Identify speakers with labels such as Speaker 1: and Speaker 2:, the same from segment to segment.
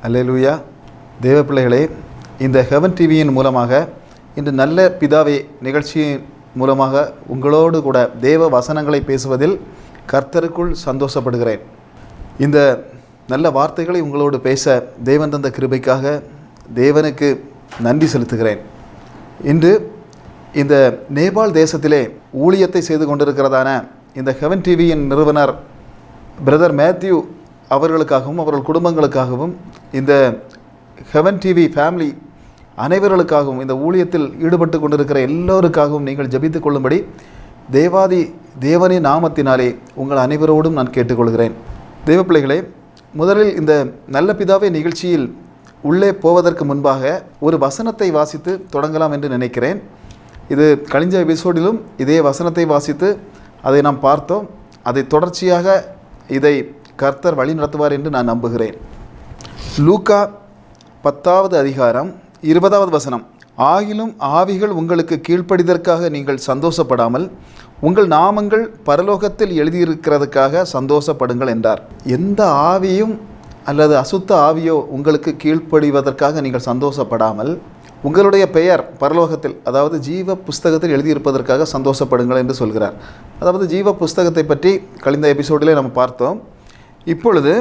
Speaker 1: அல்லேலூயா. தேவ பிள்ளைகளே, இந்த ஹெவன் டிவியின் மூலமாக இன்று நல்ல பிதாவே நிகழ்ச்சியின் மூலமாக உங்களோடு கூட தேவ வசனங்களை பேசுவதில் கர்த்தருக்குள் சந்தோஷப்படுகிறேன். இந்த நல்ல வார்த்தைகளை உங்களோடு பேச தேவன் தந்த கிருபைக்காக தேவனுக்கு நன்றி செலுத்துகிறேன். இன்று இந்த நேபாள் தேசத்திலே ஊழியத்தை செய்து கொண்டிருக்கிறதான இந்த ஹெவன் டிவியின் நிறுவனர் பிரதர் மேத்யூ அவர்களுக்காகவும் அவர்கள் குடும்பங்களுக்காகவும் இந்த ஹெவன் டிவி ஃபேமிலி அனைவர்களுக்காகவும் இந்த ஊழியத்தில் ஈடுபட்டு கொண்டிருக்கிற எல்லோருக்காகவும் நீங்கள் ஜெபித்து கொள்ளும்படி தேவனின் நாமத்தினாலே உங்கள் அனைவரோடும் நான் கேட்டுக்கொள்கிறேன். தேவ பிள்ளைகளே, முதலில் இந்த நல்ல பிதாவே நிகழ்ச்சியில் உள்ளே போவதற்கு முன்பாக ஒரு வசனத்தை வாசித்து தொடங்கலாம் என்று நினைக்கிறேன். இது கழிஞ்ச எபிசோடிலும் இதே வசனத்தை வாசித்து அதை நாம் பார்த்தோம். அதை தொடர்ச்சியாக இதை கர்த்தர் வழி நடத்துவார் என்று நான் நம்புகிறேன். லூக்கா 10வது அதிகாரம் 20வது வசனம். ஆகிலும் ஆவிகள் உங்களுக்கு கீழ்ப்படிதற்காக நீங்கள் சந்தோஷப்படாமல் உங்கள் நாமங்கள் பரலோகத்தில் எழுதியிருக்கிறதுக்காக சந்தோஷப்படுங்கள் என்றார். எந்த ஆவியும் அல்லது அசுத்த ஆவியோ உங்களுக்கு கீழ்ப்படிவதற்காக நீங்கள் சந்தோஷப்படாமல் உங்களுடைய பெயர் பரலோகத்தில், அதாவது ஜீவ புஸ்தகத்தில் எழுதியிருப்பதற்காக சந்தோஷப்படுங்கள் என்று சொல்கிறார். அதாவது ஜீவ புஸ்தகத்தை பற்றி கழிந்த எபிசோடிலே நம்ம பார்த்தோம். இப்பொழுது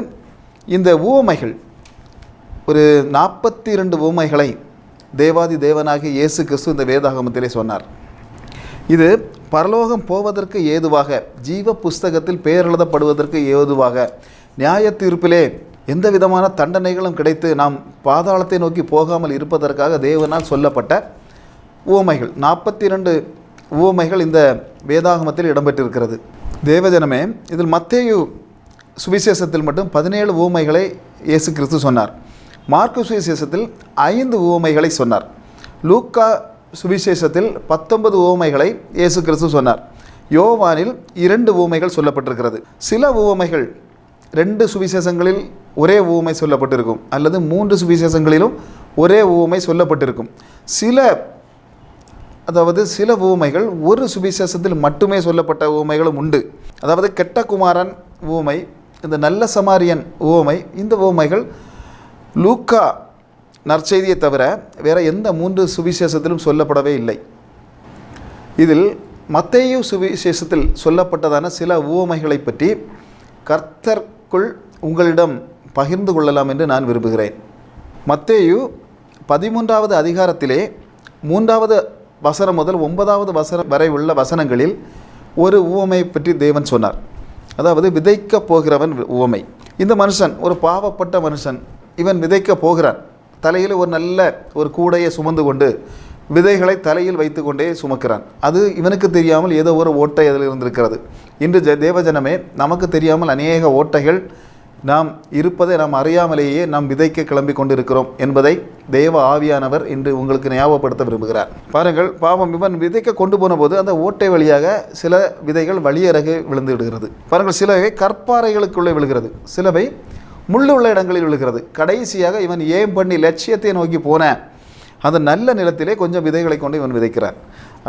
Speaker 1: இந்த உவமைகள், ஒரு 42 உவமைகளை தேவாதி தேவனாகிய இயேசு கிறிஸ்து இந்த வேதாகமத்திலே சொன்னார். இது பரலோகம் போவதற்கு ஏதுவாக, ஜீவ புஸ்தகத்தில் பெயர் எழுதப்படுவதற்கு ஏதுவாக, நியாய தீர்ப்பிலே எந்த விதமான தண்டனைகளும் கிடைத்து நாம் பாதாளத்தை நோக்கி போகாமல் இருப்பதற்காக தேவனால் சொல்லப்பட்ட உவமைகள். 42 உவமைகள் இந்த வேதாகமத்தில் இடம்பெற்றிருக்கிறது. தேவஜனமே, இதில் மத்தேயு சுவிசேஷத்தில் மட்டும் 17 உவமைகளை இயேசு கிறிஸ்து சொன்னார். மார்க்கு சுவிசேஷத்தில் 5 உவமைகளை சொன்னார். லூக்கா சுவிசேஷத்தில் 19 உவமைகளை இயேசு கிறிஸ்து சொன்னார். யோவானில் 2 உவமைகள் சொல்லப்பட்டிருக்கிறது. சில உவமைகள் 2 சுவிசேஷங்களில் ஒரே உவமை சொல்லப்பட்டிருக்கும், அல்லது 3 சுவிசேஷங்களிலும் ஒரே உவமை சொல்லப்பட்டிருக்கும். சில உவமைகள் ஒரு சுவிசேஷத்தில் மட்டுமே சொல்லப்பட்ட உவமைகளும் உண்டு. அதாவது கெட்ட குமாரன் உவமை, இந்த நல்ல சமாரியன் உவமை, இந்த உவமைகள் லூக்கா நற்செய்தியை தவிர வேறு எந்த 3 சுவிசேஷத்திலும் சொல்லப்படவே இல்லை. இதில் மத்தேயு சுவிசேஷத்தில் சொல்லப்பட்டதான சில உவமைகளை பற்றி கர்த்தருக்குள் உங்களிடம் பகிர்ந்து கொள்ளலாம் என்று நான் விரும்புகிறேன். மத்தேயு 13வது அதிகாரத்திலே 3வது வசனம் முதல் 9வது வசனம் வரை உள்ள வசனங்களில் ஒரு உவமை பற்றி தேவன் சொன்னார். அதாவது விதைக்க போகிறவன் உவமை. இந்த மனுஷன் ஒரு பாவப்பட்ட மனுஷன். இவன் விதைக்க போகிறான். தலையில் ஒரு நல்ல ஒரு கூடையை சுமந்து கொண்டு விதைகளை தலையில் வைத்து கொண்டே சுமக்கிறான். அது இவனுக்கு தெரியாமல் ஏதோ ஒரு ஓட்டை அதில் இருந்திருக்கிறது. இன்று தேவஜனமே, நமக்கு தெரியாமல் அநேக ஓட்டைகள் நாம் இருப்பதை நாம் அறியாமலேயே நாம் விதைக்க கிளம்பி கொண்டிருக்கிறோம் என்பதை தேவ ஆவியானவர் இன்று உங்களுக்கு ஞாபகப்படுத்த விரும்புகிறார். பாருங்கள், பாவம் இவன் விதைக்க கொண்டு போன போது அந்த ஓட்டை வழியாக சில விதைகள் வழியறகு விழுந்து விடுகிறது. பாருங்கள், சிலவை கற்பாறைகளுக்குள்ளே விழுகிறது, சிலவை முள்ளுள்ள இடங்களில் விழுகிறது. கடைசியாக இவன் ஏம் பண்ணி லட்சியத்தை நோக்கி போன அந்த நல்ல நிலத்திலே கொஞ்சம் விதைகளை கொண்டு இவன் விதைக்கிறான்.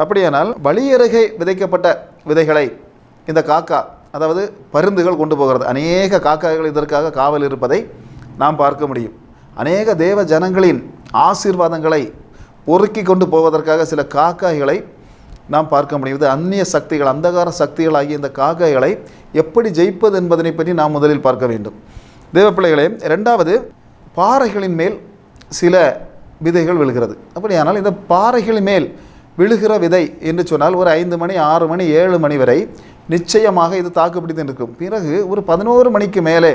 Speaker 1: அப்படியானால் வழியருகே விதைக்கப்பட்ட விதைகளை இந்த காக்கா, அதாவது பருந்துகள் கொண்டு போகிறது. அநேக காக்காய்கள் இதற்காக காவல் இருப்பதை நாம் பார்க்க முடியும். அநேக தேவ ஜனங்களின் ஆசீர்வாதங்களை பொறுக்கி கொண்டு போவதற்காக சில காக்காய்களை நாம் பார்க்க முடியும். இது அந்நிய சக்திகள், அந்தகார சக்திகள் ஆகிய இந்த காக்காய்களை எப்படி ஜெயிப்பது என்பதனை பற்றி நாம் முதலில் பார்க்க வேண்டும். தேவ பிள்ளைகளே, 2வது, பாறைகளின் மேல் சில விதைகள் விழுகிறது. அப்படியானால் இந்த பாறைகளின் மேல் விழுகிற விதை என்று சொன்னால் ஒரு 5 மணி 6 மணி 7 மணி வரை நிச்சயமாக இது தாக்குப்பிடித்து இருக்கும். பிறகு ஒரு 11 மணிக்கு மேலே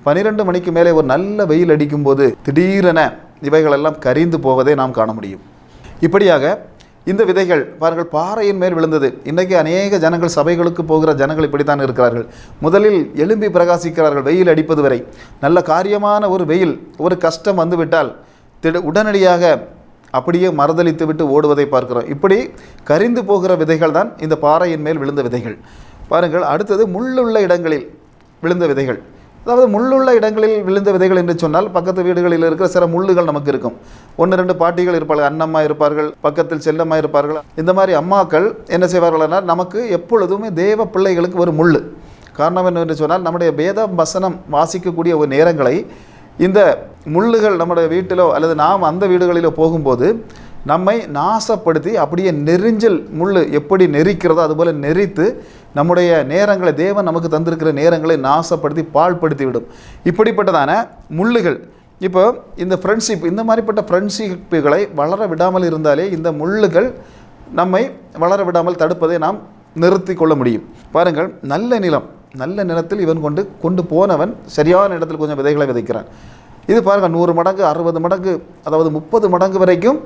Speaker 1: 12 மணிக்கு மேலே ஒரு நல்ல வெயில் அடிக்கும்போது திடீரென இவைகளெல்லாம் கரிந்து போவதை நாம் காண முடியும். இப்படியாக இந்த விதைகள் பாருங்கள் பாறையின் மேல் விழுந்தது. இன்றைக்கு அநேக ஜனங்கள், சபைகளுக்கு போகிற ஜனங்கள் இப்படித்தான் இருக்கிறார்கள். முதலில் எழும்பி பிரகாசிக்கிறார்கள் வெயில் அடிப்பது வரை. நல்ல காரியமான ஒரு வெயில், ஒரு கஷ்டம் வந்துவிட்டால் உடனடியாக அப்படியே மறுதளித்து விட்டு ஓடுவதை பார்க்கிறோம். இப்படி கரிந்து போகிற விதைகள் தான் இந்த பாறையின் மேல் விழுந்த விதைகள். பாருங்கள், அடுத்தது முள்ளுள்ள இடங்களில் விழுந்த விதைகள். அதாவது முள்ளுள்ள இடங்களில் விழுந்த விதைகள் என்று சொன்னால் பக்கத்து வீடுகளில் இருக்கிற சில முள்ளுகள் நமக்கு இருக்கும். 1-2 பாட்டிகள் இருப்பார்கள், அண்ணம்மா இருப்பார்கள், பக்கத்தில் செல்லம்மா இருப்பார்கள். இந்த மாதிரி அம்மாக்கள் என்ன செய்வார்கள்னா, நமக்கு எப்பொழுதுமே தேவ பிள்ளைகளுக்கு ஒரு முள். காரணம் என்னவென்று சொன்னால், நம்முடைய வேத வசனம் வாசிக்கக்கூடிய ஒரு நேரங்களை இந்த முள்ளுகள் நம்முடைய வீட்டிலோ அல்லது நாம் அந்த வீடுகளிலோ போகும்போது நம்மை நாசப்படுத்தி அப்படியே நெரிஞ்சல் முள் எப்படி நெரிக்கிறதோ அதுபோல் நெரித்து நம்முடைய நேரங்களை, தேவன் நமக்கு தந்திருக்கிற நேரங்களை நாசப்படுத்தி பாழ்படுத்தி விடும். இப்படிப்பட்டதான முள்ளுகள். இப்போ இந்த ஃப்ரெண்ட்ஷிப், இந்த மாதிரிப்பட்ட ஃப்ரெண்ட்ஷிப்புகளை வளர விடாமல் இருந்தாலே இந்த முள்ளுகள் நம்மை வளர விடாமல் தடுப்பதை நாம் நிறுத்தி கொள்ள முடியும். பாருங்கள், நல்ல நிலத்தில் இவன் கொண்டு போனவன் சரியான இடத்தில் கொஞ்சம் விதைகளை விதைக்கிறான். இது பாருங்கள், 100 மடங்கு, 60 மடங்கு, அதாவது 30 மடங்கு வரைக்கும்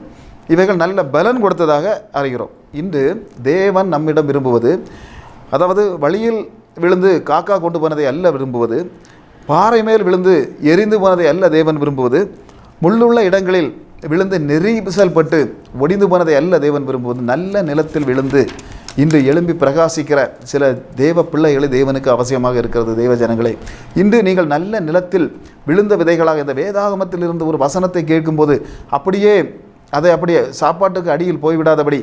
Speaker 1: இவைகள் நல்ல பலன் கொடுத்ததாக அறிகிறோம். இன்று தேவன் நம்மிடம் விரும்புவது, அதாவது வழியில் விழுந்து காக்கா கொண்டு போனதை அல்ல விரும்புவது, பாறை மேல் விழுந்து எரிந்து போனதை அல்ல தேவன் விரும்புவது, முள்ளுள்ள இடங்களில் விழுந்து நெரிசல்பட்டு ஒடிந்து போனதை அல்ல தேவன் விரும்புவது, நல்ல நிலத்தில் விழுந்து இன்று எழும்பி பிரகாசிக்கிற சில தேவ பிள்ளைகளை தேவனுக்கு அவசியமாக இருக்கிறது. தேவ ஜனங்களே, இன்று நீங்கள் நல்ல நிலத்தில் விழுந்த விதைகளாக இந்த வேதாகமத்தில் இருந்து ஒரு வசனத்தை கேட்கும்போது அப்படியே சாப்பாட்டுக்கு அடியில் போய்விடாதபடி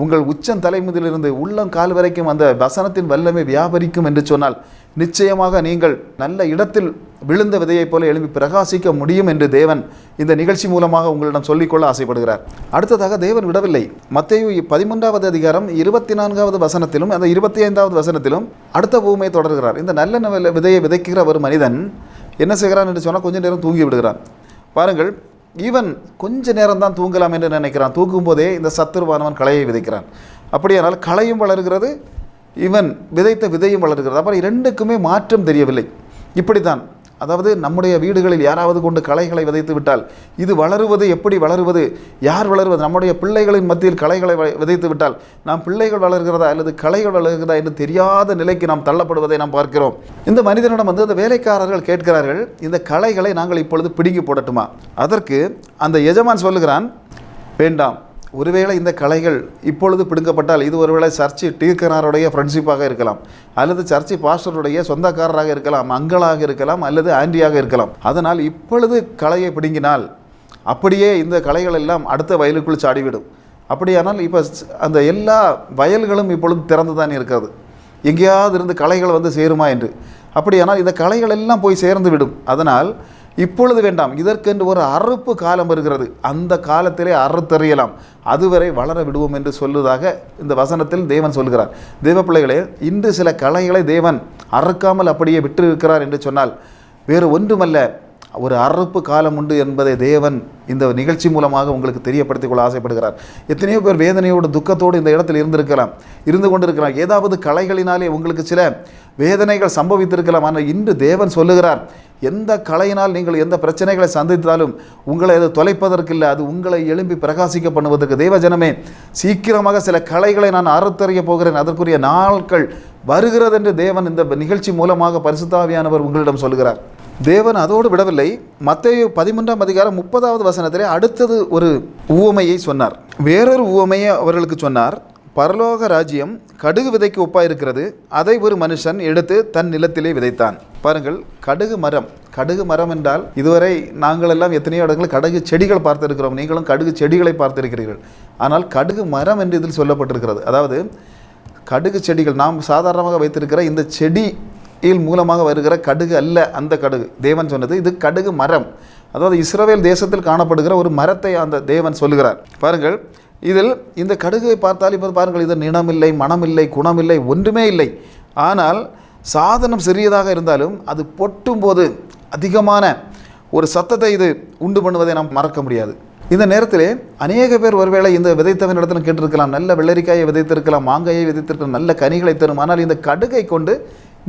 Speaker 1: உங்கள் உச்சம் தலைமுதிலிருந்து உள்ளம் கால் வரைக்கும் அந்த வசனத்தின் வல்லமை வியாபரிக்கும் என்று சொன்னால் நிச்சயமாக நீங்கள் நல்ல இடத்தில் விழுந்த விதையைப் போல எழுப்பி பிரகாசிக்க முடியும் என்று தேவன் இந்த நிகழ்ச்சி மூலமாக உங்களிடம் சொல்லிக்கொள்ள ஆசைப்படுகிறார். அடுத்ததாக தேவன் விடவில்லை. மத்தேயு 13வது அதிகாரம் 24வது வசனத்திலும் அந்த 25வது வசனத்திலும் அடுத்த ஊமையை தொடர்கிறார். இந்த நல்ல விதையை விதைக்கிற ஒரு மனிதன் என்ன செய்கிறான் என்று சொன்னால் கொஞ்ச நேரம் தூங்கி விடுகிறான். பாருங்கள், ஈவன் கொஞ்ச நேரம் தான் தூங்கலாம் என்று நினைக்கிறான். தூக்கும் போதே இந்த சத்துருவானவன் களையை விதைக்கிறான். அப்படியானால் களையும் வளர்கிறது, இவன் விதைத்த விதையும் வளர்கிறது. அப்புறம் இரண்டுக்குமே மாற்றம் தெரியவில்லை. இப்படித்தான், அதாவது நம்முடைய வீடுகளில் யாராவது கொண்டு களைகளை விதைத்து விட்டால் இது வளருவது எப்படி வளருவது, யார் வளருவது? நம்முடைய பிள்ளைகளின் மத்தியில் களைகளை விதைத்து விட்டால் நாம் பிள்ளைகள் வளர்கிறதா அல்லது களைகள் வளர்கிறதா என்று தெரியாத நிலைக்கு நாம் தள்ளப்படுவதை நாம் பார்க்கிறோம். இந்த மனிதனிடம் அந்த வேலைக்காரர்கள் கேட்கிறார்கள், இந்த களைகளை நாங்கள் இப்பொழுது பிடுங்கி போடட்டுமா? அதற்கு அந்த எஜமான் சொல்லுகிறான், வேண்டாம். ஒருவேளை இந்த களைகள் இப்பொழுது பிடுங்கப்பட்டால் இது ஒருவேளை சர்ச்சு டீக்கனாருடைய ஃப்ரெண்ட்ஷிப்பாக இருக்கலாம், அல்லது சர்ச்சு பாஸ்டருடைய சொந்தக்காரராக இருக்கலாம், அங்களாக இருக்கலாம், அல்லது ஆண்டியாக இருக்கலாம். அதனால் இப்பொழுது களையை பிடுங்கினால் அப்படியே இந்த களைகள் எல்லாம் அடுத்த வயலுக்குள் சாடிவிடும். அப்படியானால் இப்போ அந்த எல்லா வயல்களும் இப்பொழுது திறந்து தான் இருக்கிறது, எங்கேயாவது இருந்து களைகள் வந்து சேருமா என்று. அப்படியானால் இந்த களைகள் எல்லாம் போய் சேர்ந்து விடும். அதனால் இப்பொழுது வேண்டாம், இதற்கென்று ஒரு அறுப்பு காலம் வருகிறது, அந்த காலத்திலே அறுத்தறியலாம், அதுவரை வளர விடுவோம் என்று சொல்லுவதாக இந்த வசனத்தில் தேவன் சொல்கிறார். தேவ பிள்ளைகளே, இன்று சில களைகளை தேவன் அறுக்காமல் அப்படியே விட்டு இருக்கிறார் என்று சொன்னால் வேறு ஒன்றுமல்ல, ஒரு அறுப்பு காலம் உண்டு என்பதை தேவன் இந்த நிகழ்ச்சி மூலமாக உங்களுக்கு தெரியப்படுத்திக் கொள்ள ஆசைப்படுகிறார். எத்தனையோ பேர் வேதனையோடு துக்கத்தோடு இந்த இடத்தில் இருந்து கொண்டிருக்கிறார். ஏதாவது களைகளினாலே உங்களுக்கு சில வேதனைகள் சம்பவித்திருக்கலாம். ஆனால் இன்று தேவன் சொல்லுகிறார், எந்த களையினால் நீங்கள் எந்த பிரச்சனைகளை சந்தித்தாலும் உங்களை அது தொலைப்பதற்கில்லை, அது உங்களை எழும்பி பிரகாசிக்க பண்ணுவதற்கு. தேவஜனமே, சீக்கிரமாக சில களைகளை நான் அறுத்தறிய போகிறேன், அதற்குரிய நாட்கள் வருகிறது என்று தேவன் இந்த நிகழ்ச்சி மூலமாக பரிசுத்த ஆவியானவர் உங்களிடம் சொல்கிறார். தேவன் அதோடு விடவில்லை. மத்தேயு 13ஆம் அதிகாரம் 30வது வசனத்திலே அடுத்தது ஒரு உவமையை சொன்னார். வேறொரு உவமையை அவர்களுக்கு சொன்னார். பரலோக ராஜ்யம் கடுகு விதைக்கு ஒப்பாயிருக்கிறது, அதை ஒரு மனுஷன் எடுத்து தன் நிலத்திலே விதைத்தான். பாருங்கள், கடுகு மரம் என்றால் இதுவரை நாங்கள் எல்லாம் எத்தனையோ இடங்களில் கடுகு செடிகள் பார்த்திருக்கிறோம், நீங்களும் கடுகு செடிகளை பார்த்திருக்கிறீர்கள். ஆனால் கடுகு மரம் என்று இதில் சொல்லப்பட்டிருக்கிறது. அதாவது கடுகு செடிகள் நாம் சாதாரணமாக வைத்திருக்கிற இந்த செடியில் மூலமாக வருகிற கடுகு அல்ல. அந்த கடுகு தேவன் சொன்னது இது கடுகு மரம், அதாவது இஸ்ரவேல் தேசத்தில் காணப்படுகிற ஒரு மரத்தை அந்த தேவன் சொல்லுகிறார். பாருங்கள், இதில் இந்த கடுகை பார்த்தால் இப்போ பாருங்கள், இது நிணமில்லை, மனமில்லை, குணமில்லை, ஒன்றுமே இல்லை. ஆனால் சாதனம் சிறியதாக இருந்தாலும் அது பொட்டும் போது அதிகமான ஒரு சத்தத்தை இது உண்டு பண்ணுவதை நாம் மறக்க முடியாது. இந்த நேரத்தில் அநேக பேர் ஒருவேளை இந்த விதைத்தவன் இடத்துல கேட்டிருக்கலாம், நல்ல வெள்ளரிக்காயை விதைத்திருக்கலாம், மாங்காயை விதைத்திருக்கலாம், நல்ல கனிகளை தரும், ஆனால் இந்த கடுகை கொண்டு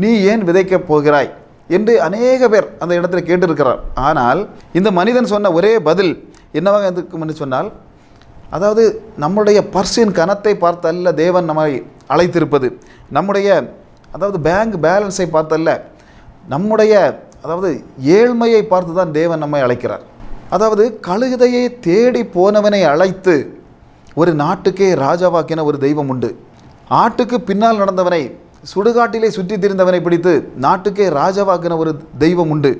Speaker 1: நீ ஏன் விதைக்கப் போகிறாய் என்று அநேக பேர் அந்த இடத்துல கேட்டிருக்கிறார். ஆனால் இந்த மனிதன் சொன்ன ஒரே பதில் என்னவாக இருக்கும் என்று சொன்னால், அதாவது நம்முடைய பர்சின் கணத்தை பார்த்தல்ல தேவன் நம்மை அழைத்திருப்பது, நம்முடைய அதாவது பேங்க் பேலன்ஸை பார்த்தல்ல, நம்முடைய அதாவது ஏழ்மையை பார்த்து தான் தேவன் நம்மை அழைக்கிறார். அதாவது கழுதையை தேடி போனவனை அழைத்து ஒரு நாட்டுக்கே ராஜாவாக்கின ஒரு தெய்வம் உண்டு. ஆட்டுக்கு பின்னால் நடந்தவனை, சுடுகாட்டிலே சுற்றி திரிந்தவனை பிடித்து நாட்டுக்கே ராஜாவாக்கின ஒரு தெய்வம் உண்டு.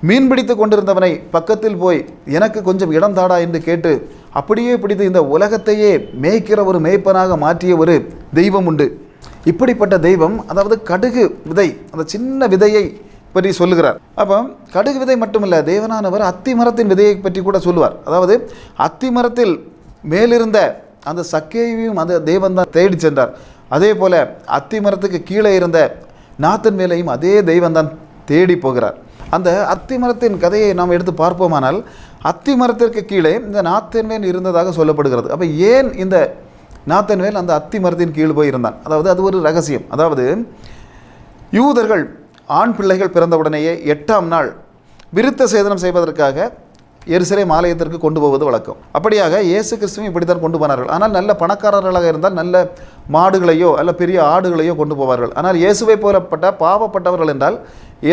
Speaker 1: மீன் பிடித்து கொண்டிருந்தவனை பக்கத்தில் போய் எனக்கு கொஞ்சம் இடம் தாடா என்று கேட்டு அப்படியே பிடித்து இந்த உலகத்தையே மேய்க்கிற ஒரு மேய்ப்பனாக மாற்றிய ஒரு தெய்வம் உண்டு. இப்படிப்பட்ட தெய்வம், அதாவது கடுகு விதை, அந்த சின்ன விதையை பற்றி சொல்லுகிறார். அப்போ கடுகு விதை மட்டுமில்லை, தேவனானவர் அத்தி மரத்தின் விதையை பற்றி கூட சொல்லுவார். அதாவது அத்தி மரத்தில் மேலிருந்த அந்த சக்கேயையும் அந்த தேவன் தான் தேடி சென்றார். அதே போல் அத்தி மரத்துக்கு கீழே இருந்த நாத்தன் வேலையும் அதே தெய்வம் தான் தேடி போகிறார். அந்த அத்தி மரத்தின் கதையை நாம் எடுத்து பார்ப்போமானால் அத்தி மரத்திற்கு கீழே இந்த நாத்தன்வேல் இருந்ததாக சொல்லப்படுகிறது. அப்போ ஏன் இந்த நாத்தன்வேல் அந்த அத்தி மரத்தின் கீழ் போய் இருந்தான்? அதாவது அது ஒரு ரகசியம். அதாவது யூதர்கள் ஆண் பிள்ளைகள் பிறந்தவுடனேயே 8ஆம் நாள் விருத்த சேதனம் செய்வதற்காக எருசலேம் ஆலயத்திற்கு கொண்டு போவது வழக்கம். அப்படியாக இயேசு கிறிஸ்துவும் இப்படித்தான் கொண்டு போனார்கள். ஆனால் நல்ல பணக்காரர்களாக இருந்தால் நல்ல மாடுகளையோ அல்ல பெரிய ஆடுகளையோ கொண்டு போவார்கள். ஆனால் இயேசுவை போலப்பட்ட பாவப்பட்டவர்கள் என்றால்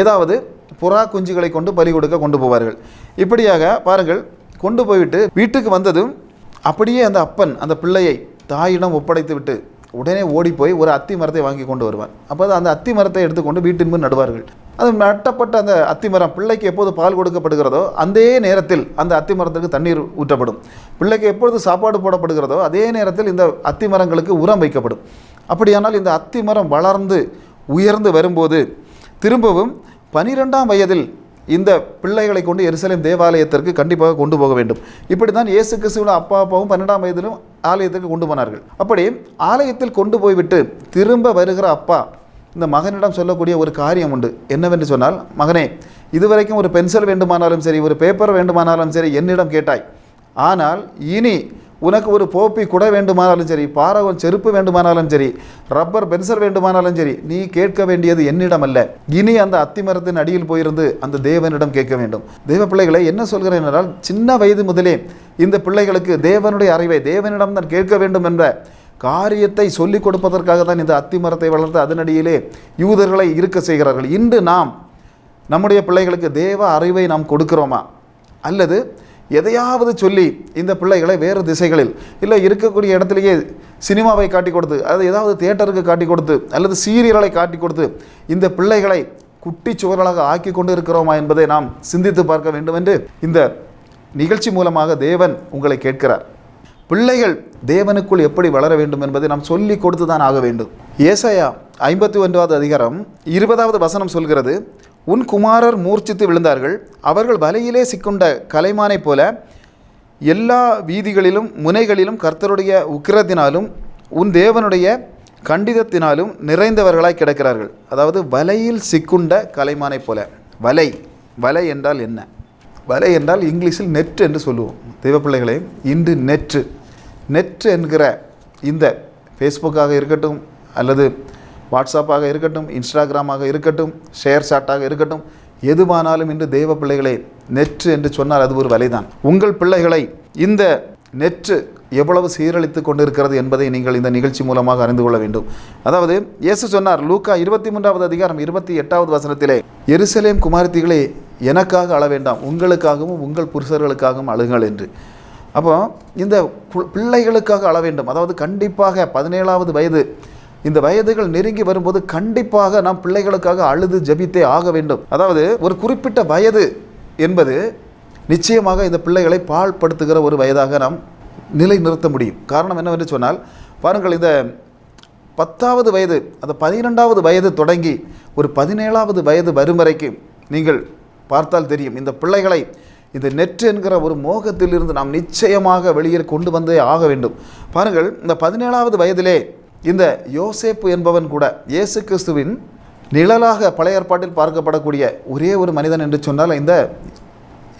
Speaker 1: ஏதாவது புறா குஞ்சுகளை கொண்டு பலி கொடுக்க கொண்டு போவார்கள். இப்படியாக பாருங்கள், கொண்டு போய்விட்டு வீட்டுக்கு வந்ததும் அப்படியே அந்த அப்பன் அந்த பிள்ளையை தாயிடம் ஒப்படைத்து விட்டு உடனே ஓடிப்போய் ஒரு அத்தி மரத்தை வாங்கி கொண்டு வருவார். அப்போ அந்த அத்தி மரத்தை எடுத்துக்கொண்டு வீட்டின் முன் நடுவார்கள். அது நட்டப்பட்ட அந்த அத்தி மரம் பிள்ளைக்கு எப்போது பால் கொடுக்கப்படுகிறதோ அதே நேரத்தில் அந்த அத்தி மரத்துக்கு தண்ணீர் ஊற்றப்படும். பிள்ளைக்கு எப்பொழுது சாப்பாடு போடப்படுகிறதோ அதே நேரத்தில் இந்த அத்தி மரங்களுக்கு உரம் வைக்கப்படும். அப்படியானால் இந்த அத்தி மரம் வளர்ந்து உயர்ந்து வரும்போது திரும்பவும் 12ஆம் வயதில் இந்த பிள்ளைகளை கொண்டு எருசலேம் தேவாலயத்திற்கு கண்டிப்பாக கொண்டு போக வேண்டும். இப்படி தான் இயேசு கிறிஸ்துவின் அப்பாவும் 12ஆம் வயதிலும் ஆலயத்திற்கு கொண்டு போனார்கள். அப்படி ஆலயத்தில் கொண்டு போய்விட்டு திரும்ப வருகிற அப்பா இந்த மகனிடம் சொல்லக்கூடிய ஒரு காரியம் உண்டு. என்னவென்று சொன்னால், மகனே, இதுவரைக்கும் ஒரு பென்சில் வேண்டுமானாலும் சரி, ஒரு பேப்பர் வேண்டுமானாலும் சரி என்னிடம் கேட்டாய். ஆனால் இனி உனக்கு ஒரு போப்பி குடை வேண்டுமானாலும் சரி, பாரவன் செருப்பு வேண்டுமானாலும் சரி, ரப்பர் பென்சில் வேண்டுமானாலும் சரி, நீ கேட்க வேண்டியது என்னிடம் அல்ல, இனி அந்த அத்திமரத்தின் அடியில் போயிருந்து அந்த தேவனிடம் கேட்க வேண்டும். தேவ பிள்ளைகளை என்ன சொல்கிறேன் என்றால், சின்ன வயது முதலே இந்த பிள்ளைகளுக்கு தேவனுடைய அறிவை தேவனிடம் தான் கேட்க வேண்டும் என்ற காரியத்தை சொல்லிக் கொடுப்பதற்காக தான் இந்த அத்திமரத்தை வளர்த்து அதனடியிலே யூதர்களை இருக்க செய்கிறார்கள். இன்று நாம் நம்முடைய பிள்ளைகளுக்கு தேவ அறிவை நாம் கொடுக்கிறோமா, அல்லது எதையாவது சொல்லி இந்த பிள்ளைகளை வேறு திசைகளில் இல்லை இருக்கக்கூடிய இடத்துலையே சினிமாவை காட்டி கொடுத்து, அது ஏதாவது தியேட்டருக்கு காட்டி கொடுத்து அல்லது சீரியல்களை காட்டி கொடுத்து இந்த பிள்ளைகளை குட்டி சுவர்களாக ஆக்கி கொண்டு இருக்கிறோமா என்பதை நாம் சிந்தித்து பார்க்க வேண்டும் என்று இந்த நிகழ்ச்சி மூலமாக தேவன் உங்களை கேட்கிறார். பிள்ளைகள் தேவனுக்குள் எப்படி வளர வேண்டும் என்பதை நாம் சொல்லி கொடுத்து தான் ஆக வேண்டும். ஏசாயா 51வது அதிகாரம் 20வது வசனம் சொல்கிறது, உன் குமாரர் மூர்ச்சித்து விழுந்தார்கள், அவர்கள் வலையிலே சிக்குண்ட கலைமானைப் போல எல்லா வீதிகளிலும் முனைகளிலும் கர்த்தருடைய உக்கிரத்தினாலும் உன் தேவனுடைய கண்டிதத்தினாலும் நிறைந்தவர்களாய் கிடக்கிறார்கள். அதாவது வலையில் சிக்குண்ட கலைமானைப் போல. வலை வலை என்றால் என்ன? வலை என்றால் இங்கிலீஷில் நெட் என்று சொல்லுவோம். தெய்வப்பிள்ளைகளே, இன்று நெட் என்கிற இந்த ஃபேஸ்புக்காக இருக்கட்டும் அல்லது வாட்ஸ்அப்பாக இருக்கட்டும், இன்ஸ்டாகிராமாக இருக்கட்டும், ஷேர் சாட்டாக இருக்கட்டும், எதுவானாலும் இன்று தேவ பிள்ளைகளை நெற்று என்று சொன்னால் அது ஒரு வலைதான். உங்கள் பிள்ளைகளை இந்த நெற்று எவ்வளவு சீரழித்து கொண்டிருக்கிறது என்பதை நீங்கள் இந்த நிகழ்ச்சி மூலமாக அறிந்து கொள்ள வேண்டும். அதாவது இயேசு சொன்னார், லூக்கா 23வது அதிகாரம் 28வது வசனத்திலே, எருசலேம் குமாரத்திகளே, எனக்காக அழ வேண்டாம், உங்களுக்காகவும் உங்கள் புருஷர்களுக்காகவும் அழுங்கள் என்று. அப்போ இந்த பிள்ளைகளுக்காக அழ வேண்டும். அதாவது கண்டிப்பாக 17வது வயது இந்த வயதுகள் நெருங்கி வரும்போது கண்டிப்பாக நாம் பிள்ளைகளுக்காக அழுது ஜபித்தே ஆக வேண்டும். அதாவது ஒரு குறிப்பிட்ட வயது என்பது நிச்சயமாக இந்த பிள்ளைகளை பாழ்படுத்துகிற ஒரு வயதாக நாம் நிலை நிறுத்த முடியும். காரணம் என்னவென்று சொன்னால், பாருங்கள், இந்த 10வது வயது அந்த 12வது வயது தொடங்கி ஒரு 17வது வயது வரும் வரைக்கும் நீங்கள் பார்த்தால் தெரியும், இந்த பிள்ளைகளை இந்த நெட் என்கிற ஒரு மோகத்திலிருந்து நாம் நிச்சயமாக வெளியே கொண்டு வந்தே ஆக வேண்டும். பாருங்கள், இந்த 17வது வயதிலே இந்த யோசேப்பு என்பவன் கூட இயேசு கிறிஸ்துவின் நிழலாக பழைய ஏற்பாட்டில் பார்க்கப்படக்கூடிய ஒரே ஒரு மனிதன் என்று சொன்னால் இந்த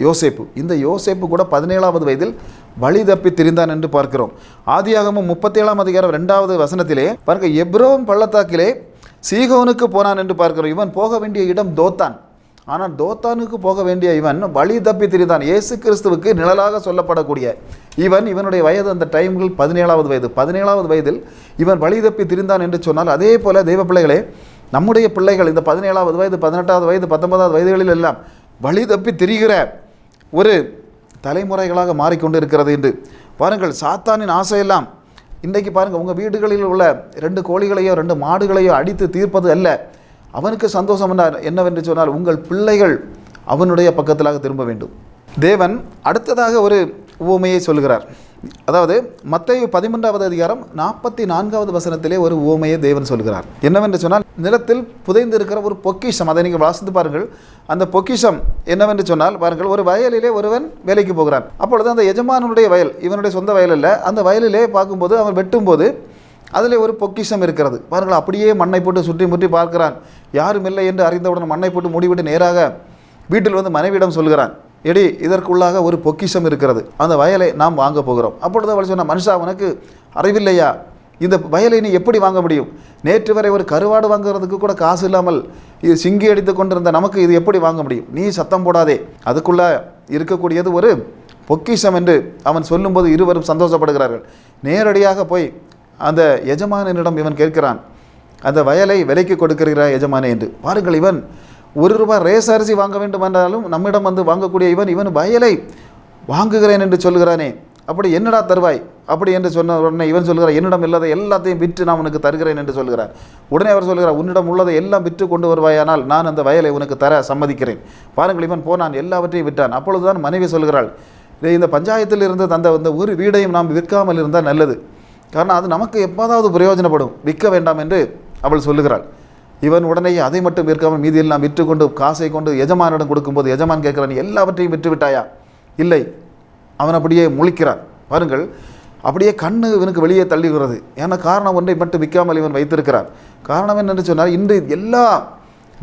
Speaker 1: யோசேப்பு. இந்த யோசேப்பு கூட 17வது வயதில் வழி தப்பி திரிந்தான் என்று பார்க்கிறோம். ஆதியாகமம் 37ஆம் அதிகாரம் 2வது வசனத்திலே பாருங்கள், எப்ரோன் பள்ளத்தாக்கிலே சீகோனுக்கு போனான் என்று பார்க்கிறோம். இவன் போக வேண்டிய இடம் தோத்தான். ஆனால் தோத்தானுக்கு போக வேண்டிய இவன் வழி தப்பி திரிந்தான். இயேசு கிறிஸ்துவுக்கு நிழலாக சொல்லப்படக்கூடிய இவனுடைய வயது அந்த டைம்கள் 17வது வயது. 17வது வயதில் இவன் வழி தப்பி திரிந்தான் என்று சொன்னால், அதே போல தெய்வ பிள்ளைகளே, நம்முடைய பிள்ளைகள் இந்த 17வது வயது 18வது வயது 19வது வயதுகளில் எல்லாம் வழி தப்பி திரிகிற ஒரு தலைமுறைகளாக மாறிக்கொண்டு இருக்கிறது என்று பாருங்கள். சாத்தானின் ஆசையெல்லாம் இன்றைக்கு பாருங்கள், உங்கள் வீடுகளில் உள்ள 2 கோழிகளையோ 2 மாடுகளையோ அடித்து தீர்ப்பது அல்ல. அவனுக்கு சந்தோஷம் என்னவென்று சொன்னால், உங்கள் பிள்ளைகள் அவனுடைய பக்கத்திலாக திரும்ப வேண்டும். தேவன் அடுத்ததாக உவமையை சொல்கிறார். அதாவது மத்தேயு 13வது அதிகாரம் 44வது வசனத்திலே ஒரு உவமையை தேவன் சொல்கிறார். என்னவென்று சொன்னால், நிலத்தில் புதைந்து இருக்கிற ஒரு பொக்கிஷம், அதை நீங்கள் வாசித்து பாருங்கள். அந்த பொக்கிஷம் என்னவென்று சொன்னால் பாருங்கள், ஒரு வயலிலே ஒருவன் வேலைக்கு போகிறான். அப்பொழுது அந்த எஜமானுடைய வயல், இவனுடைய சொந்த வயல் அல்ல, அந்த வயலிலே பார்க்கும்போது அவன் வெட்டும்போது அதில் ஒரு பொக்கிஷம் இருக்கிறது. பாருங்கள், அப்படியே மண்ணை போட்டு சுற்றி முற்றி பார்க்கிறான். யாரும் இல்லை என்று அறிந்தவுடன் மண்ணை போட்டு மூடிவிட்டு நேராக வீட்டில் வந்து மனைவியிடம் சொல்கிறான், எடி இதற்குள்ளாக ஒரு பொக்கிஷம் இருக்கிறது, அந்த வயலை நாம் வாங்க போகிறோம். அப்பொழுது அவள் சொன்ன, மனுஷா உனக்கு அறிவில்லையா, இந்த வயலை நீ எப்படி வாங்க முடியும்? நேற்று வரை ஒரு கருவாடு வாங்குறதுக்கு கூட காசு இல்லாமல் இது சிங்கி அடித்து கொண்டிருந்த நமக்கு இது எப்படி வாங்க முடியும்? நீ சத்தம் போடாதே, அதுக்குள்ளே இருக்கக்கூடியது ஒரு பொக்கிஷம் என்று அவன் சொல்லும்போது இருவரும் சந்தோஷப்படுகிறார்கள். நேரடியாக போய் அந்த எஜமானனிடம் இவன் கேட்கிறான், அந்த வயலை விலைக்கு கொடுக்கிறீரா எஜமானே என்று. பாருங்கள், இவன் ₹1 ரேஸ் அரிசி வாங்க வேண்டும் என்றாலும் நம்மிடம் வந்து வாங்கக்கூடிய இவன் வயலை வாங்குகிறேன் என்று சொல்கிறானே, அப்படி என்னடா தருவாய் அப்படி என்று சொன்ன உடனே இவன் சொல்கிறார், என்னிடம் இல்லாத எல்லாத்தையும் விற்று நான் உனக்கு தருகிறேன் என்று சொல்கிறார். உடனே அவர் சொல்கிறார், உன்னிடம் உள்ளதை எல்லாம் விற்று கொண்டு வருவாயானால் நான் அந்த வயலை உனக்கு தர சம்மதிக்கிறேன். பாருங்கள், இவன் போனான், எல்லாவற்றையும் விட்டான். அப்பொழுதுதான் மனைவி சொல்கிறாள், இந்த பஞ்சாயத்தில் இருந்து அந்த ஒரு வீடையும் நாம் விற்காமல் இருந்தால் நல்லது, காரணம் அது நமக்கு எப்போதாவது பிரயோஜனப்படும், விற்க வேண்டாம் என்று அவள் சொல்லுகிறாள். இவன் உடனே அதை மட்டும் விற்காமல் மீதியெல்லாம் விற்று கொண்டு காசை கொண்டு எஜமானிடம் கொடுக்கும்போது எஜமான் கேட்கிறான், எல்லாவற்றையும் விற்று விட்டாயா? இல்லை. அவன் அப்படியே முழிக்கிறான். பாருங்கள், அப்படியே கண்ணு இவனுக்கு வெளியே தள்ளுகிறது. ஏன்னா காரணம் ஒன்றை மட்டும் விற்காமல் இவன் வைத்திருக்கிறான். காரணம் என்னென்று சொன்னால், இன்று எல்லா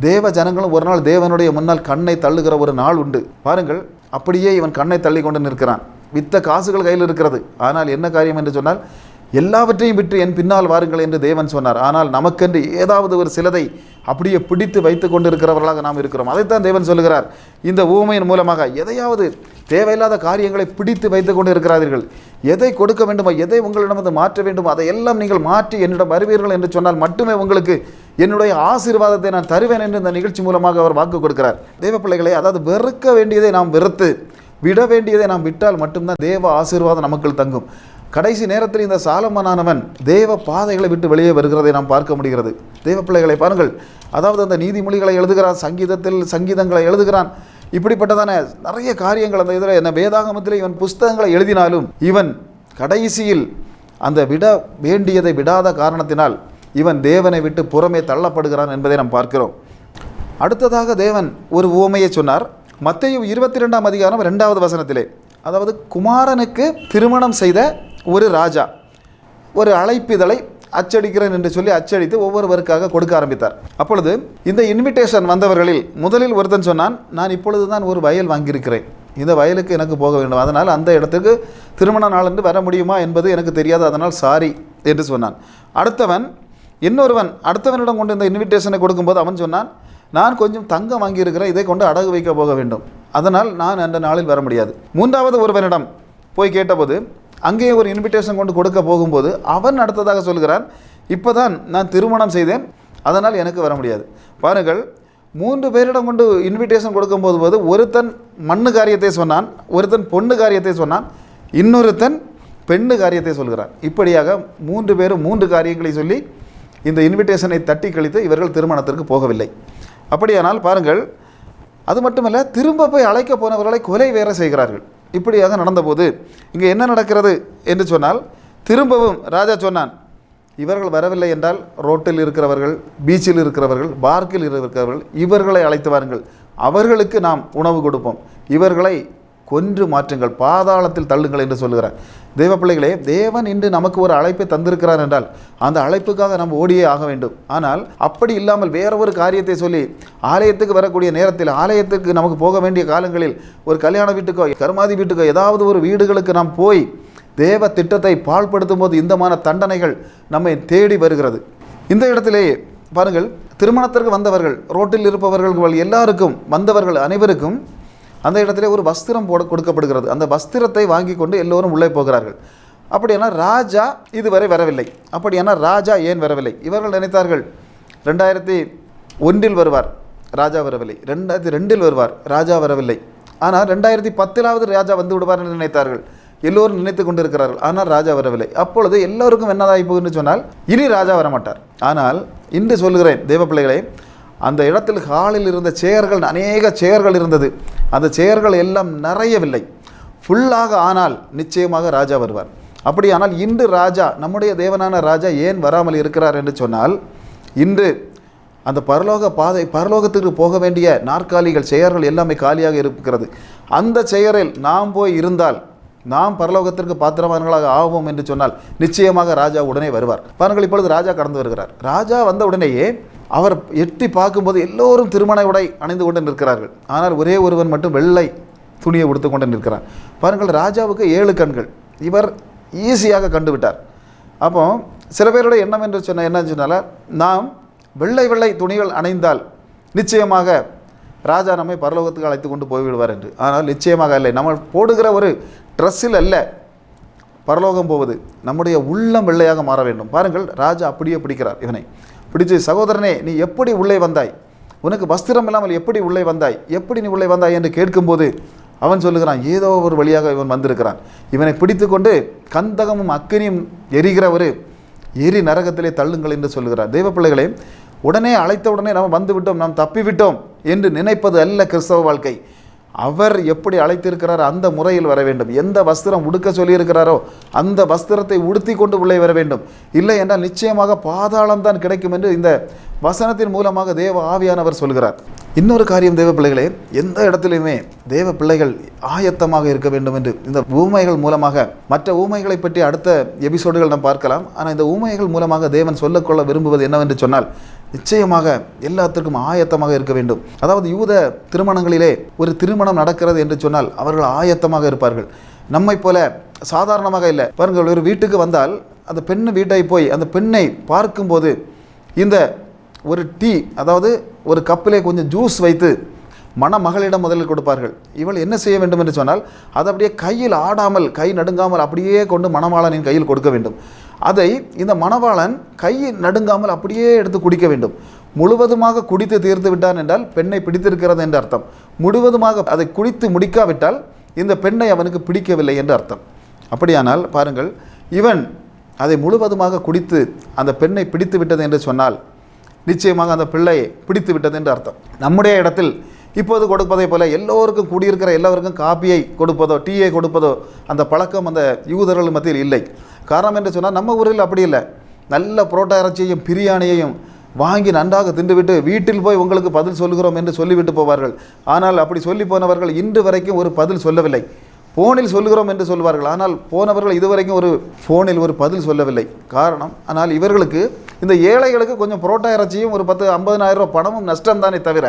Speaker 1: தேவ ஜனங்களும் ஒரு நாள் தேவனுடைய முன்னால் கண்ணை தள்ளுகிற ஒரு நாள் உண்டு. பாருங்கள், அப்படியே இவன் கண்ணை தள்ளி கொண்டு நிற்கிறான். வித்த காசுகள் கையில் இருக்கிறது. ஆனால் என்ன காரியம் என்று சொன்னால், எல்லாவற்றையும் விட்டு என் பின்னால் வாருங்கள் என்று தேவன் சொன்னார். ஆனால் நமக்கென்று ஏதாவது ஒரு சிலதை அப்படியே பிடித்து வைத்து கொண்டு இருக்கிறவர்களாக நாம் இருக்கிறோம். அதைத்தான் தேவன் சொல்லுகிறார் இந்த ஊமையின் மூலமாக. எதையாவது தேவையில்லாத காரியங்களை பிடித்து வைத்து கொண்டு இருக்கிறார்கள். எதை கொடுக்க வேண்டுமோ, எதை உங்களிடம் வந்து மாற்ற வேண்டுமோ அதையெல்லாம் நீங்கள் மாற்றி என்னிடம் வருவீர்கள் என்று சொன்னால் மட்டுமே உங்களுக்கு என்னுடைய ஆசீர்வாதத்தை நான் தருவேன் என்று இந்த நிகழ்ச்சி மூலமாக அவர் வாக்கு கொடுக்கிறார். தேவ பிள்ளைகளை, அதாவது வெறுக்க வேண்டியதை நாம் வெறுத்து விட வேண்டியதை நாம் விட்டால் மட்டும்தான் தேவ ஆசீர்வாதம் நமக்குள் தங்கும். கடைசி நேரத்தில் இந்த சாலமோனானவன் தேவ பாதைகளை விட்டு வெளியே வருகிறதை நாம் பார்க்க முடிகிறது. தேவ பிள்ளைகளை பாருங்கள், அதாவது அந்த நீதிமொழிகளை எழுதுகிறான், சங்கீதங்களை எழுதுகிறான், இப்படிப்பட்டதான நிறைய காரியங்கள் அந்த இதில் என்ன வேதாகமத்தில் இவன் புஸ்தகங்களை எழுதினாலும் இவன் கடைசியில் அந்த விட வேண்டியதை விடாத காரணத்தினால் இவன் தேவனை விட்டு புறமே தள்ளப்படுகிறான் என்பதை நாம் பார்க்கிறோம். அடுத்ததாக தேவன் ஒரு உவமையை சொன்னார். மத்தேயு 22ஆம் அதிகாரம் 2வது வசனத்திலே, அதாவது குமாரனுக்கு திருமணம் செய்த ஒரு ராஜா ஒரு அழைப்பிதழை அச்சடிக்கிறேன் என்று சொல்லி அச்சடித்து ஒவ்வொருவருக்காக கொடுக்க ஆரம்பித்தார். அப்பொழுது இந்த இன்விடேஷன் வந்தவர்களில் முதலில் ஒருத்தன் சொன்னான், நான் இப்பொழுது தான் ஒரு வயல் வாங்கியிருக்கிறேன், இந்த வயலுக்கு எனக்கு போக வேண்டும், அதனால் அந்த இடத்துக்கு திருமண நாள் என்று வர முடியுமா என்பது எனக்கு தெரியாது, அதனால் சாரி என்று சொன்னான். அடுத்தவனிடம் கொண்டு இந்த இன்விடேஷனை கொடுக்கும்போது அவன் சொன்னான், நான் கொஞ்சம் தங்கம் வாங்கியிருக்கிறேன், இதை கொண்டு அடகு வைக்க போக வேண்டும், அதனால் நான் அந்த நாளில் வர முடியாது. மூன்றாவது ஒருவனிடம் போய் கேட்டபோது அங்கேயே ஒரு இன்விடேஷன் கொண்டு கொடுக்க போகும்போது அவன் அடுத்ததாக சொல்கிறான், இப்போ தான் நான் திருமணம் செய்தேன், அதனால் எனக்கு வர முடியாது. பாருங்கள், 3 பேரிடம் கொண்டு இன்விடேஷன் கொடுக்கும்போது ஒருத்தன் மண்ணு காரியத்தை சொன்னான், ஒருத்தன் பொண்ணு காரியத்தை சொன்னான், இன்னொருத்தன் பெண்ணு காரியத்தை சொல்கிறான். இப்படியாக 3 பேரும் 3 காரியங்களை சொல்லி இந்த இன்விடேஷனை தட்டி கழித்து இவர்கள் திருமணத்திற்கு போகவில்லை. அப்படியானால் பாருங்கள், அது மட்டுமல்ல, திரும்ப போய் அழைக்க போனவர்களை கொலை வேற செய்கிறார்கள். இப்படியாக நடந்தபோது இங்கே என்ன நடக்கிறது என்று சொன்னால், திரும்பவும் ராஜா சொன்னான், இவர்கள் வரவில்லை என்றால் ரோட்டில் இருக்கிறவர்கள், பீச்சில் இருக்கிறவர்கள், பார்க்கில் இருக்கிறவர்கள், இவர்களை அழைத்து வாருங்கள், அவர்களுக்கு நாம் உணவு கொடுப்போம், இவர்களை கொன்று மாற்றுங்கள், பாதாளத்தில் தள்ளுங்கள் என்று சொல்லுகிறார். தேவ பிள்ளைகளே, தேவன் இன்று நமக்கு ஒரு அழைப்பை தந்திருக்கிறார் என்றால் அந்த அழைப்புக்காக நம்ம ஓடியே ஆக வேண்டும். ஆனால் அப்படி இல்லாமல் வேற ஒரு காரியத்தை சொல்லி ஆலயத்துக்கு வரக்கூடிய நேரத்தில், ஆலயத்துக்கு நமக்கு போக வேண்டிய காலங்களில் ஒரு கல்யாண வீட்டுக்கோ கருமாதி வீட்டுக்கோ ஏதாவது ஒரு வீடுகளுக்கு நாம் போய் தேவ திட்டத்தை பாழ்படுத்தும் போது இந்தமான தண்டனைகள் நம்மை தேடி வருகிறது. இந்த இடத்திலேயே பாருங்கள், திருமணத்திற்கு வந்தவர்கள், ரோட்டில் இருப்பவர்கள் எல்லாருக்கும், வந்தவர்கள் அனைவருக்கும் அந்த இடத்துல ஒரு வஸ்திரம் கொடுக்கப்படுகிறது. அந்த வஸ்திரத்தை வாங்கி கொண்டு எல்லோரும் உள்ளே போகிறார்கள். அப்படியானா ராஜா இதுவரை வரவில்லை. அப்படியானா ராஜா ஏன் வரவில்லை? இவர்கள் நினைத்தார்கள் 2001 வருவார், ராஜா வரவில்லை. 2002 வருவார், ராஜா வரவில்லை. ஆனால் 2010 ராஜா வந்து விடுவார் என்று நினைத்தார்கள். எல்லோரும் நினைத்து கொண்டிருக்கிறார்கள். ஆனால் ராஜா வரவில்லை. அப்பொழுது எல்லோருக்கும் என்னதாகி போகுன்னு சொன்னால், இனி ராஜா வரமாட்டார். ஆனால் இன்று சொல்லுகிறேன் தேவ பிள்ளைகளை, அந்த இடத்தில் ஹாலில் இருந்த சேர்கள், அநேக சேர்கள் இருந்தது. அந்த சேர்கள் எல்லாம் நிறையவில்லை, ஃபுல்லாக ஆனால் நிச்சயமாக ராஜா வருவார். அப்படியானால் இன்று ராஜா, நம்முடைய தேவனான ராஜா ஏன் வராமல் இருக்கிறார் என்று சொன்னால், இன்று அந்த பரலோகத்துக்கு போக வேண்டிய நாற்காலிகள், செயர்கள் எல்லாமே காலியாக இருக்கிறது. அந்த செயரில் நாம் போய் இருந்தால் நாம் பரலோகத்திற்கு பாத்திரவான்களாக ஆவோம் என்று சொன்னால் நிச்சயமாக ராஜா உடனே வருவார். பாருங்கள், இப்பொழுது ராஜா கடந்து வருகிறார். ராஜா வந்த உடனேயே அவர் எட்டி பார்க்கும்போது எல்லோரும் திருமண உடை அணிந்து கொண்டு நிற்கிறார்கள். ஆனால் ஒரே ஒருவன் மட்டும் வெள்ளை துணியை உடுத்து கொண்டு நிற்கிறான். பாருங்கள், ராஜாவுக்கு 7 கண்கள். இவர் ஈஸியாக கண்டுவிட்டார். அப்போ சில பேருடைய எண்ணம் என்று என்னன்னு சொன்னால், நாம் வெள்ளை துணிகள் அணிந்தால் நிச்சயமாக ராஜா நம்மை பரலோகத்துக்கு அழைத்து கொண்டு போய்விடுவார் என்று. ஆனால் நிச்சயமாக இல்லை. நம்ம போடுகிற ஒரு ட்ரெஸ்ஸில் அல்ல பரலோகம் போவது, நம்முடைய உள்ளம் வெள்ளையாக மாற வேண்டும். பாருங்கள், ராஜா அப்படியே பிடிக்கிறார். இவனை பிடிச்சு, சகோதரனே, நீ எப்படி உள்ளே வந்தாய்? உனக்கு வஸ்திரம் இல்லாமல் எப்படி உள்ளே வந்தாய்? எப்படி நீ உள்ளே வந்தாய் என்று கேட்கும்போது அவன் சொல்லுகிறான், ஏதோ ஒரு வழியாக இவன் வந்திருக்கிறான். இவனை பிடித்து கொண்டு கந்தகமும் அக்கினியும் எரிகிற ஒரு எரி நரகத்திலே தள்ளுங்கள் என்று சொல்லுகிறார். தெய்வ பிள்ளைகளே, உடனே அழைத்த உடனே நாம் வந்துவிட்டோம், நாம் தப்பிவிட்டோம் என்று நினைப்பது அல்ல கிறிஸ்தவ வாழ்க்கை. அவர் எப்படி அழைத்திருக்கிறாரோ அந்த முறையில் வர வேண்டும். எந்த வஸ்திரம் உடுக்க சொல்லியிருக்கிறாரோ அந்த வஸ்திரத்தை உடுத்தி கொண்டு உள்ளே வர வேண்டும். இல்லை என்றால் நிச்சயமாக பாதாளம்தான் கிடைக்கும் என்று இந்த வசனத்தின் மூலமாக தேவ ஆவியானவர் சொல்கிறார். இன்னொரு காரியம் தேவ பிள்ளைகளே, எந்த இடத்திலுமே தேவ பிள்ளைகள் ஆயத்தமாக இருக்க வேண்டும் என்று இந்த ஊமைகள் மூலமாக, மற்ற ஊமைகளை பற்றி அடுத்த எபிசோடுகள் நாம் பார்க்கலாம். ஆனால் இந்த ஊமைகள் மூலமாக தேவன் சொல்லிக்கொள்ள விரும்புவது என்னவென்று சொன்னால், நிச்சயமாக எல்லாத்திற்கும் ஆயத்தமாக இருக்க வேண்டும். அதாவது யூத திருமணங்களிலே ஒரு திருமணம் நடக்கிறது என்று சொன்னால் அவர்கள் ஆயத்தமாக இருப்பார்கள். நம்மை போல சாதாரணமாக இல்லை. பாருங்கள், ஒரு வீட்டுக்கு வந்தால் அந்த பெண்ணு வீட்டை போய் அந்த பெண்ணை பார்க்கும்போது இந்த ஒரு டீ, அதாவது ஒரு கப்பிலே கொஞ்சம் ஜூஸ் வைத்து மணமகளிடம் முதலில் கொடுப்பார்கள். இவள் என்ன செய்ய வேண்டும் என்று சொன்னால், அதை அப்படியே கையில் ஆடாமல், கை நடுங்காமல் அப்படியே கொண்டு மணவாளனின் கையில் கொடுக்க வேண்டும். அதை இந்த மணவாளன் கை நடுங்காமல் அப்படியே எடுத்து குடிக்க வேண்டும். முழுவதுமாக குடித்து தீர்த்து விட்டான் என்றால் பெண்ணை பிடித்திருக்கிறது என்று அர்த்தம். முழுவதுமாக அதை குடித்து முடிக்காவிட்டால் இந்த பெண்ணை அவனுக்கு பிடிக்கவில்லை என்று அர்த்தம். அப்படியானால் பாருங்கள், இவன் அதை முழுவதுமாக குடித்து அந்த பெண்ணை பிடித்து விட்டது என்று சொன்னால் நிச்சயமாக அந்த பிள்ளையை பிடித்து விட்டது என்று அர்த்தம். நம்முடைய இடத்தில் இப்போது கொடுப்பதை போல எல்லோருக்கும் கூடியிருக்கிற எல்லோருக்கும் காப்பியை கொடுப்பதோ டீயை கொடுப்பதோ அந்த பழக்கம் அந்த யூதர்கள் மத்தியில் இல்லை. காரணம் என்று சொன்னால், நம்ம ஊரில் அப்படி இல்லை. நல்ல புரோட்டா இறைச்சியையும் பிரியாணியையும் வாங்கி நன்றாக தின்றுவிட்டு வீட்டில் போய் உங்களுக்கு பதில் சொல்கிறோம் என்று சொல்லிவிட்டு போவார்கள். ஆனால் அப்படி சொல்லி போனவர்கள் இன்று வரைக்கும் ஒரு பதில் சொல்லவில்லை. ஃபோனில் சொல்கிறோம் என்று சொல்வார்கள். ஆனால் போனவர்கள் இதுவரைக்கும் ஒரு ஃபோனில் ஒரு பதில் சொல்லவில்லை. காரணம், ஆனால் இவர்களுக்கு இந்த ஏழைகளுக்கு கொஞ்சம் புரோட்டா இறைச்சியும் ஒரு 10-50,000 ரூபா பணமும் நஷ்டம்தானே தவிர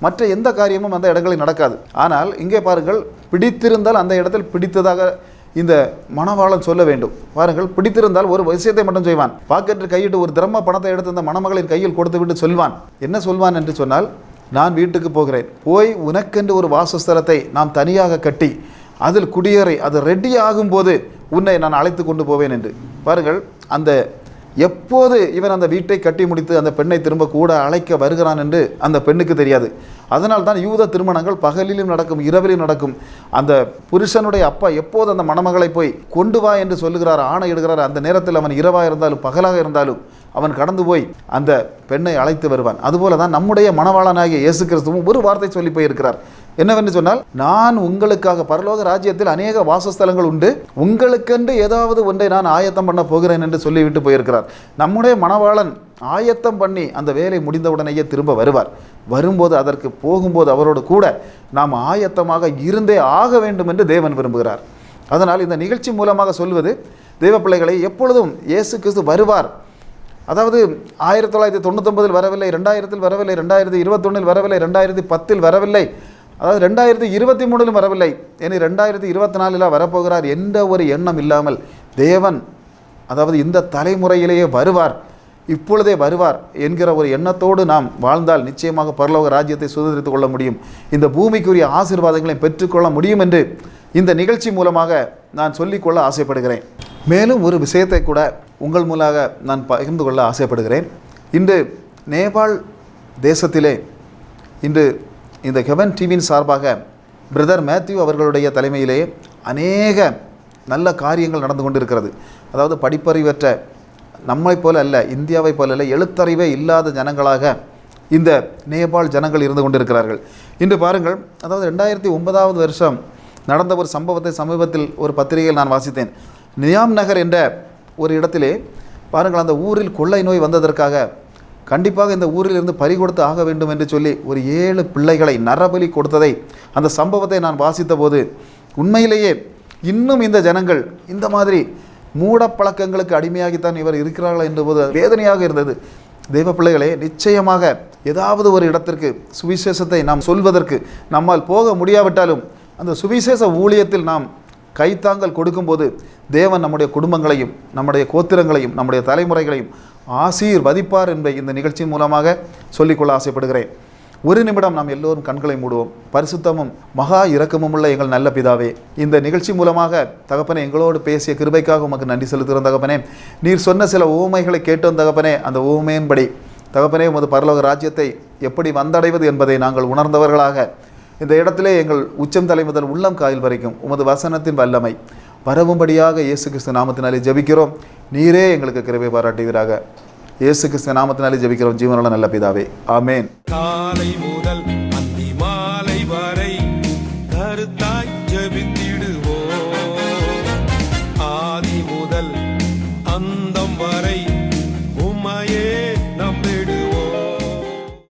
Speaker 1: மற்ற எந்த காரியமும் அந்த இடங்களில் நடக்காது. ஆனால் இங்கே பாருங்கள், பிடித்திருந்தால் அந்த இடத்தில் பிடித்ததாக இந்த மணவாளன் சொல்ல வேண்டும். பாருங்கள், பிடித்திருந்தால் ஒரு விஷயத்தை மட்டும் செய்வான். பாக்கெட்டில் கையிட்டு ஒரு திரம பணத்தை எடுத்து அந்த மணமகளின் கையில் கொடுத்து விட்டு சொல்வான். என்ன சொல்வான் என்று சொன்னால், நான் வீட்டுக்கு போகிறேன், போய் உனக்கென்று ஒரு வாசஸ்தலத்தை நாம் தனியாக கட்டி அதில் குடியேறி அது ரெடி ஆகும்போது உன்னை நான் அழைத்து கொண்டு போவேன் என்று. பாருங்கள், அந்த எப்போது இவன் அந்த வீட்டை கட்டி முடித்து அந்த பெண்ணை திரும்ப கூட அழைக்க வருகிறான் என்று அந்த பெண்ணுக்கு தெரியாது. அதனால் தான் யூத திருமணங்கள் பகலிலும் நடக்கும், இரவிலும் நடக்கும். அந்த புருஷனுடைய அப்பா எப்போது அந்த மணமகளை போய் கொண்டு வா என்று சொல்லுகிறார், ஆணையிடுகிறார், அந்த நேரத்தில் அவன் இரவாக இருந்தாலும் பகலாக இருந்தாலும் அவன் கடந்து போய் அந்த பெண்ணை அழைத்து வருவான். அதுபோல தான் நம்முடைய மணவாளனாகிய இயேசு கிறிஸ்துவும் ஒரு வார்த்தை சொல்லி போயிருக்கிறார். என்னவென்று சொன்னால், நான் உங்களுக்காக பரலோக ராஜ்யத்தில் அநேக வாசஸ்தலங்கள் உண்டு, உங்களுக்கென்று ஏதாவது ஒன்றை நான் ஆயத்தம் பண்ண போகிறேன் என்று சொல்லிவிட்டு போயிருக்கிறார். நம்முடைய மணவாளன் ஆயத்தம் பண்ணி அந்த வேலை முடிந்தவுடனேயே திரும்ப வருவார். வரும்போது அதற்கு போகும்போது அவரோடு கூட நாம் ஆயத்தமாக இருந்தே ஆக வேண்டும் என்று தேவன் விரும்புகிறார். அதனால் இந்த நிகழ்ச்சி மூலமாக சொல்வது, தேவ பிள்ளைகளை, எப்பொழுதும் இயேசு கிறிஸ்து வருவார். அதாவது 1999 வரவில்லை, 2000 வரவில்லை, 2021 வரவில்லை, 2010 வரவில்லை, அதாவது 2023 வரவில்லை, இனி 2024 வரப்போகிறார் என்ற ஒரு எண்ணம் இல்லாமல் தேவன், அதாவது இந்த தலைமுறையிலேயே வருவார், இப்பொழுதே வருவார் என்கிற ஒரு எண்ணத்தோடு நாம் வாழ்ந்தால் நிச்சயமாக பரலோக ராஜ்யத்தை சுதந்திரித்துக் கொள்ள முடியும், இந்த பூமிக்குரிய ஆசீர்வாதங்களை பெற்றுக்கொள்ள முடியும் என்று இந்த நிகழ்ச்சி மூலமாக நான் சொல்லிக்கொள்ள ஆசைப்படுகிறேன். மேலும் ஒரு விஷயத்தை கூட உங்கள் மூலமாக நான் பகிர்ந்து கொள்ள ஆசைப்படுகிறேன். இன்று நேபாள் தேசத்திலே இன்று இந்த ஹெவன் டிவியின் சார்பாக பிரதர் மேத்யூ அவர்களுடைய தலைமையிலே அநேக நல்ல காரியங்கள் நடந்து கொண்டிருக்கிறது. அதாவது படிப்பறிவற்ற நம்மை போல அல்ல, இந்தியாவை போல அல்ல, எழுத்தறிவே இல்லாத ஜனங்களாக இந்த நேபாள் ஜனங்கள் இருந்து கொண்டிருக்கிறார்கள். இன்று பாருங்கள், அதாவது 2009 வருஷம் நடந்த ஒரு சம்பவத்தை சமீபத்தில் ஒரு பத்திரிகையில் நான் வாசித்தேன். நியாம் நகர் என்ற ஒரு இடத்திலே பாருங்கள், அந்த ஊரில் கொள்ளை நோய் வந்ததற்காக கண்டிப்பாக இந்த ஊரில் இருந்து பறி கொடுத்து ஆக வேண்டும் என்று சொல்லி ஒரு 7 பிள்ளைகளை நரபலி கொடுத்ததை, அந்த சம்பவத்தை நான் வாசித்த போது உண்மையிலேயே இன்னும் இந்த ஜனங்கள் இந்த மாதிரி மூட பழக்கங்களுக்கு அடிமையாகித்தான் இவர் இருக்கிறார்கள் என்பது வேதனையாக இருந்தது. தெய்வ பிள்ளைகளே, நிச்சயமாக ஏதாவது ஒரு இடத்திற்கு சுவிசேஷத்தை நாம் சொல்வதற்கு நம்மால் போக முடியாவிட்டாலும் அந்த சுவிசேஷ ஊழியத்தில் நாம் கைத்தாங்கல் கொடுக்கும்போது தேவன் நம்முடைய குடும்பங்களையும் நம்முடைய கோத்திரங்களையும் நம்முடைய தலைமுறைகளையும் ஆசீர்வதிப்பார் என்பதை இந்த நிகழ்ச்சியின் மூலமாக சொல்லிக்கொள்ள ஆசைப்படுகிறேன். ஒரு நிமிடம் நாம் எல்லோரும் கண்களை மூடுவோம். பரிசுத்தமும் மகா இரக்கமும் உள்ள எங்கள் நல்ல பிதாவே, இந்த நிகழ்ச்சி மூலமாக தகப்பனே எங்களோடு பேசிய கிருபைக்காக உமக்கு நன்றி செலுத்துகிறோம் தகப்பனே. நீர் சொன்ன சில உவமைகளை கேட்டோம் தகப்பனே. அந்த உவமையின்படி தகப்பனே உமது பரலோக ராஜ்யத்தை எப்படி வந்தடைவது என்பதை நாங்கள் உணர்ந்தவர்களாக இந்த இடத்திலே எங்கள் உச்சம் தலை முதல் உள்ளம் காயில் வரைக்கும் உமது வசனத்தின் வல்லமை வரவும்படியாக இயேசு கிறிஸ்து நாமத்தினாலே ஜெபிக்கிறோம். நீரே எங்களுக்கு கிருபை பாராட்டுவீராக. இயேசு கிறிஸ்து நாமத்தினாலே ஜெபிக்கிறோம் ஜீவனுள்ள நல்ல பிதாவே, ஆமேன்.
Speaker 2: காலை முதல்